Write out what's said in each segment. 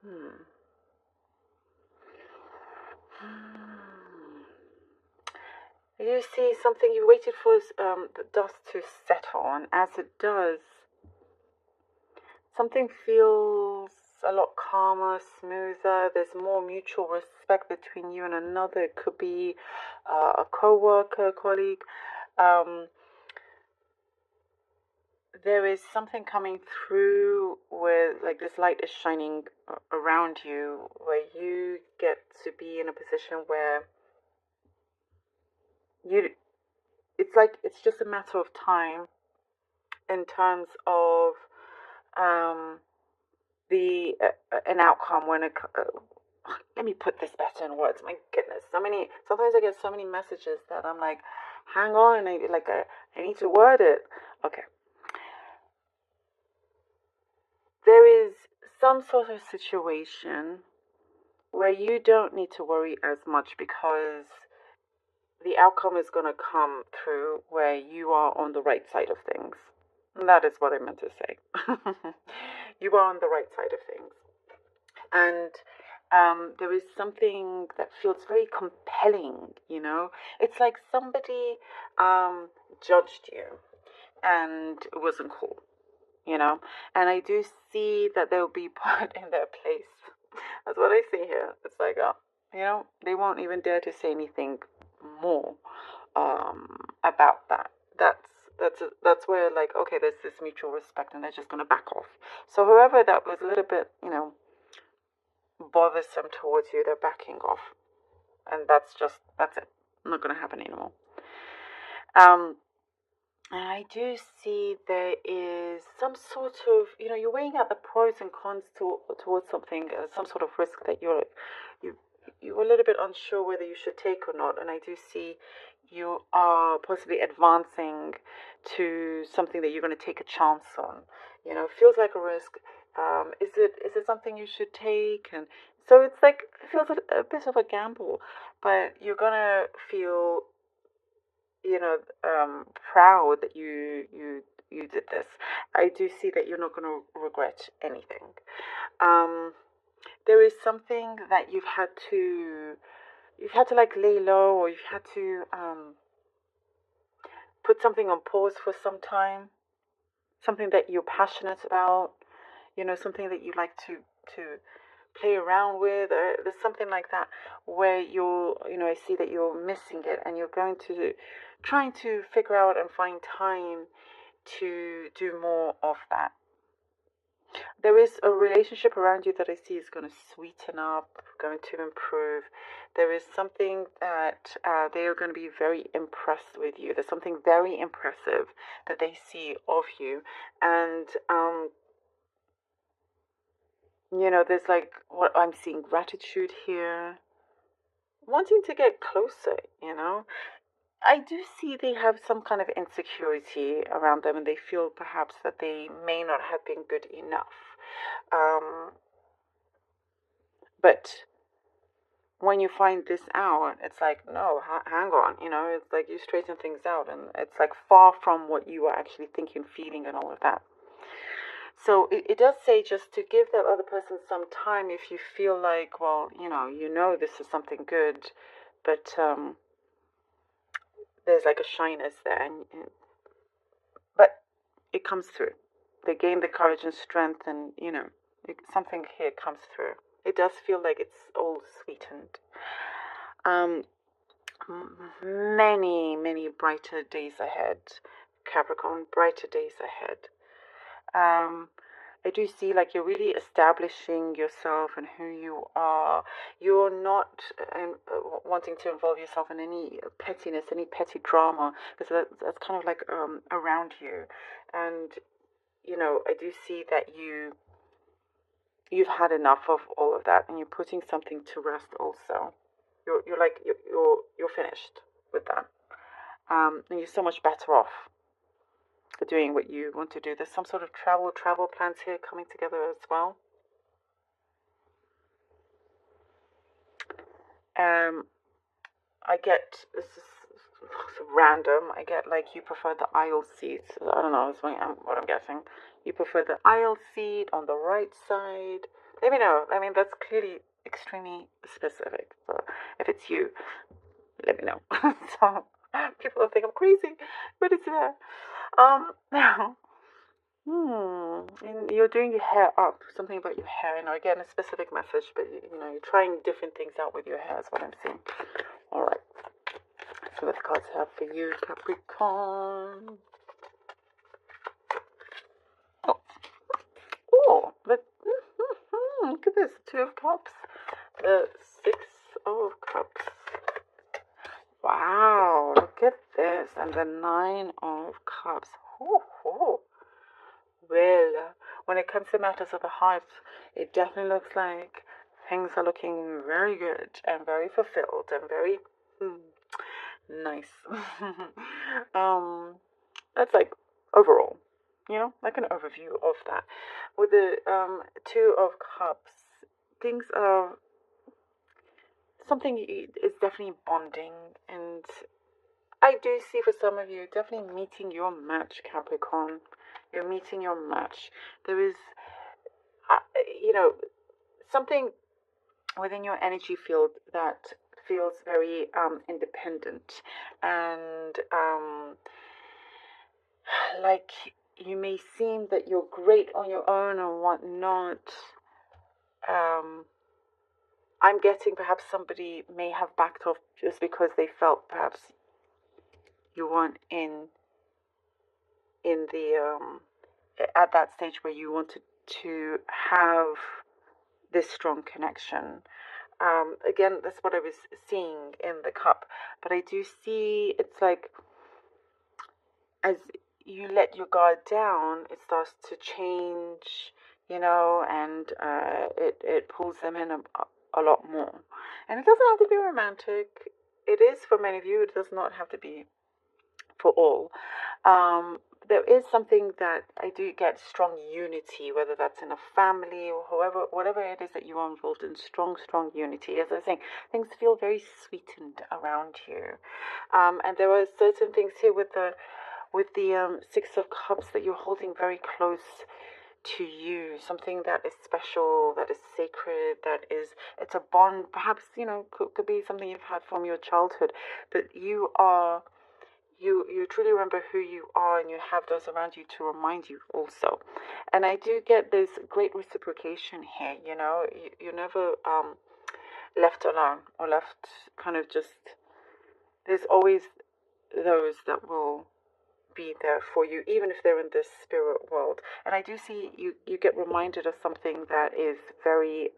Hmm. You see something, you waited for the dust to settle, and as it does, something feels a lot calmer, smoother. There's more mutual respect between you and another. It could be a co-worker, colleague. Um, there is something coming through where like this light is shining around you, where you get to be in a position where you it's like it's just a matter of time in terms of um the an outcome when let me put this better in words. My goodness, sometimes I get so many messages that I'm like, hang on, I need to word it. Okay, there is some sort of situation where you don't need to worry as much because the outcome is going to come through where you are on the right side of things. And that is what I meant to say. You are on the right side of things. And there is something that feels very compelling, you know? It's like somebody judged you and it wasn't cool, you know? And I do see that they'll be put in their place. That's what I see here. It's like, they won't even dare to say anything more about that. That's where like okay, there's this mutual respect, and they're just gonna back off. So whoever that was a little bit, bothersome towards you, they're backing off, and that's it. Not gonna happen anymore. Um, and I do see there is some sort of, you're weighing out the pros and cons towards something, some sort of risk that you you're a little bit unsure whether you should take or not. And I do see you are possibly advancing to something that you're going to take a chance on. It feels like a risk. Is it something you should take? And so it's like it feels a bit of a gamble, but you're gonna feel proud that you did this. I do see that you're not going to regret anything. Um, there is something that you've had to like lay low, or you've had to put something on pause for some time. Something that you're passionate about. Something that you like to play around with, or there's something like that where I see that you're missing it, and you're going to trying to figure out and find time to do more of that. There is a relationship around you that I see is going to sweeten up, going to improve. There is something that they are going to be very impressed with you. There's something very impressive that they see of you, and there's like what I'm seeing gratitude here, wanting to get closer. I do see they have some kind of insecurity around them, and they feel perhaps that they may not have been good enough. Um, but when you find this out, it's like, no, hang on, it's like you straighten things out, and it's like far from what you are actually thinking, feeling, and all of that. So it does say just to give that other person some time if you feel like, well, this is something good, but there's like a shyness there, but it comes through. They gain the courage and strength, and something here comes through. It does feel like it's all sweetened. Um, many brighter days ahead, Capricorn. Brighter days ahead. Um, I do see like you're really establishing yourself and who you are. You're not wanting to involve yourself in any pettiness, any petty drama, because that's kind of like around you. And I do see that you've had enough of all of that, and you're putting something to rest. Also, you're finished with that, and you're so much better off doing what you want to do. There's some sort of travel plans here coming together as well. Um, I get this is random. I get like you prefer the aisle seats. I don't know. What I'm guessing. You prefer the aisle seat on the right side, Let me know. I mean, that's clearly extremely specific. So if it's you, let me know. So people will think I'm crazy, but it's there. Now, and you're doing your hair up. Something about your hair. Again, a specific message, but you're trying different things out with your hair. Is what I'm seeing. All right. So what the cards have for you, Capricorn? Oh, look at this. Two of Cups. The Six of Cups. Wow, look at this. And the Nine of Cups. Well, when it comes to matters of the heart, it definitely looks like things are looking very good and very fulfilled and very nice. That's like overall, like an overview of that. With the Two of Cups, things are something is definitely bonding, and I do see for some of you definitely meeting your match, Capricorn. You're meeting your match. There is, uh, you know, something within your energy field that feels very independent and like you may seem that you're great on your own or whatnot. I'm getting perhaps somebody may have backed off just because they felt perhaps you weren't in the at that stage where you wanted to have this strong connection. Again, that's what I was seeing in the cup, but I do see it's like as you let your guard down, it starts to change, and it pulls them in a lot more. And it doesn't have to be romantic. It is for many of you. It does not have to be for all. There is something that I do get strong unity, whether that's in a family or whatever it is that you are involved in, strong unity. As I was saying, things feel very sweetened around you. And there are certain things here with the Six of Cups that you're holding very close to you, something that is special, that is sacred, it's a bond. Perhaps could be something you've had from your childhood, but you truly remember who you are, and you have those around you to remind you also. And I do get this great reciprocation here. You're never left alone or left kind of just. There's always those that will be there for you, even if they're in this spirit world. And I do see you get reminded of something that is very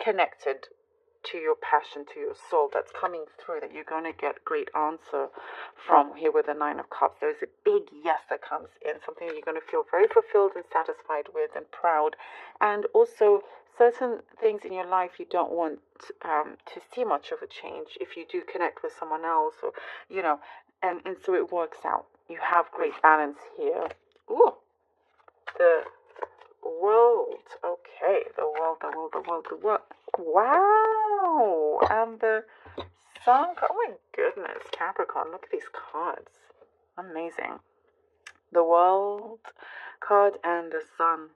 connected to your passion, to your soul, that's coming through, that you're going to get great answer from here with the Nine of Cups. There's a big yes that comes in, something you're going to feel very fulfilled and satisfied with and proud. And also certain things in your life you don't want to see much of a change if you do connect with someone else, or and so it works out. You have great balance here. Ooh, the world. Okay, the world. Wow. And the sun. Oh my goodness, Capricorn. Look at these cards. Amazing. The world card and the sun.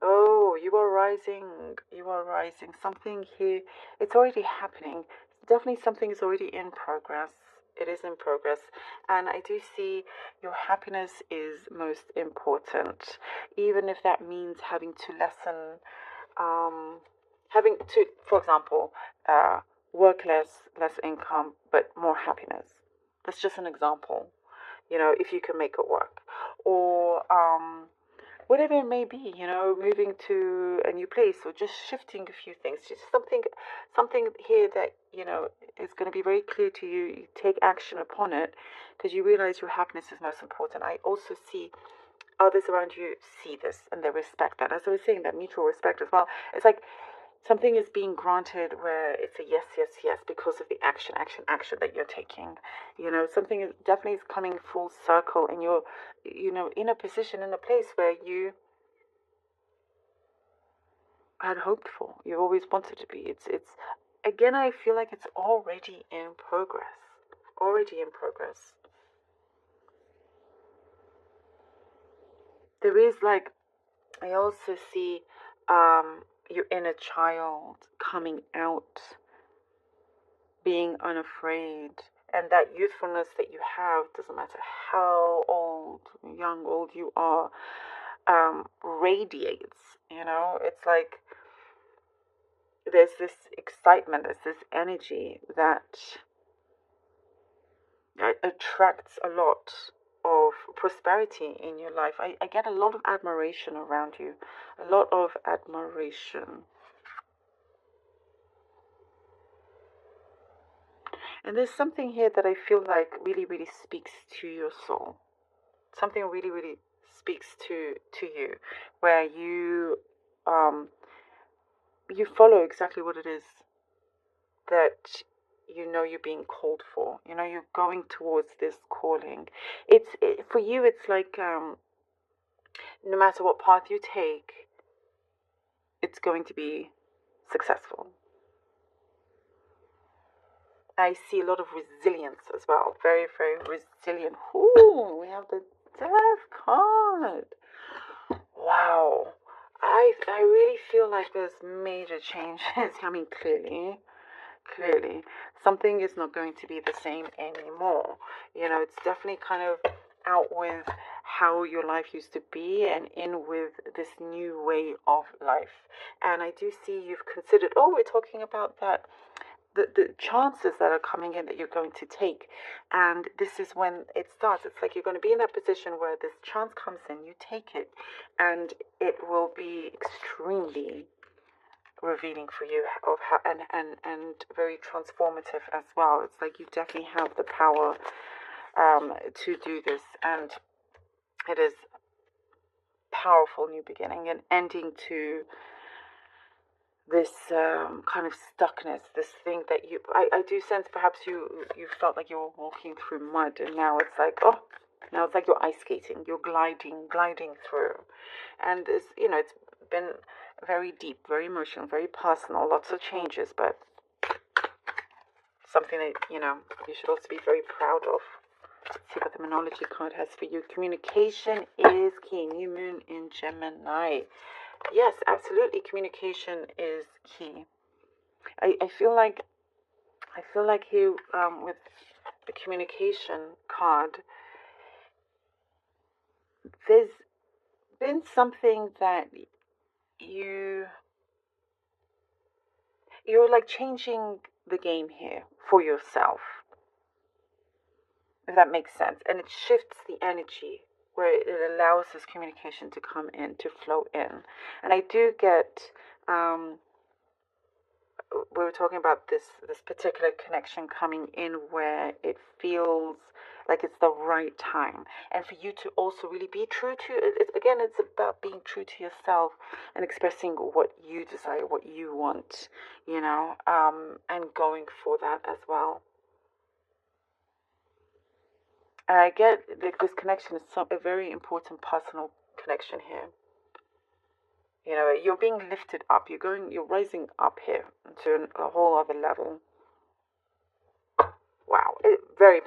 Oh, you are rising. You are rising. Something here. It's already happening. Definitely something is already in progress. It is in progress. And I do see your happiness is most important. Even if that means having to lessen, having to, for example, work less income, but more happiness. That's just an example. If you can make it work. Or, whatever it may be, moving to a new place or just shifting a few things, just something here that, is going to be very clear to you. You take action upon it because you realize your happiness is most important. I also see others around you see this and they respect that. As I was saying, that mutual respect as well. It's like something is being granted where it's a yes, yes, yes because of the action that you're taking. Something is definitely coming full circle, and you're, in a position, in a place where you had hoped for. You've always wanted to be. It's again. I feel like it's already in progress. Already in progress. There is like I also see your inner child coming out, being unafraid. And that youthfulness that you have, doesn't matter how old, young, old you are, radiates. It's like there's this excitement, there's this energy that attracts a lot of prosperity in your life. I get a lot of admiration around you, a lot of admiration. And there's something here that I feel like really, really speaks to your soul. Something really, really speaks to you, where you follow exactly what it is that you're being called for. You're going towards this calling. For you, it's like no matter what path you take, it's going to be successful. I see a lot of resilience as well. Very, very resilient. Ooh, we have the Death card. Wow. I really feel like there's major changes coming clearly. Something is not going to be the same anymore. It's definitely kind of out with how your life used to be and in with this new way of life. And I do see you've considered, we're talking about that, the chances that are coming in that you're going to take. And this is when it starts. It's like you're going to be in that position where this chance comes in, you take it, and it will be extremely revealing for you of how and very transformative as well. It's like you definitely have the power to do this, and it is powerful new beginning and ending to this kind of stuckness, this thing that I do sense perhaps you felt like you were walking through mud, and now it's like now it's like you're ice skating, you're gliding through, and it's been very deep, very emotional, very personal, lots of changes, but something that you should also be very proud of. Let's see what the Monology card has for you. Communication is key. New moon in Gemini. Yes, absolutely. Communication is key. I feel like here with the communication card, there's been something that you're like changing the game here for yourself, if that makes sense. And it shifts the energy where it allows this communication to come in, to flow in. And I do get we were talking about this particular connection coming in where it feels like it's the right time, and for you to also really be true to it. Again, it's about being true to yourself and expressing what you desire, what you want, and going for that as well. And I get that this connection is a very important personal connection here. You're being lifted up. You're rising up here to a whole other level. Wow, very.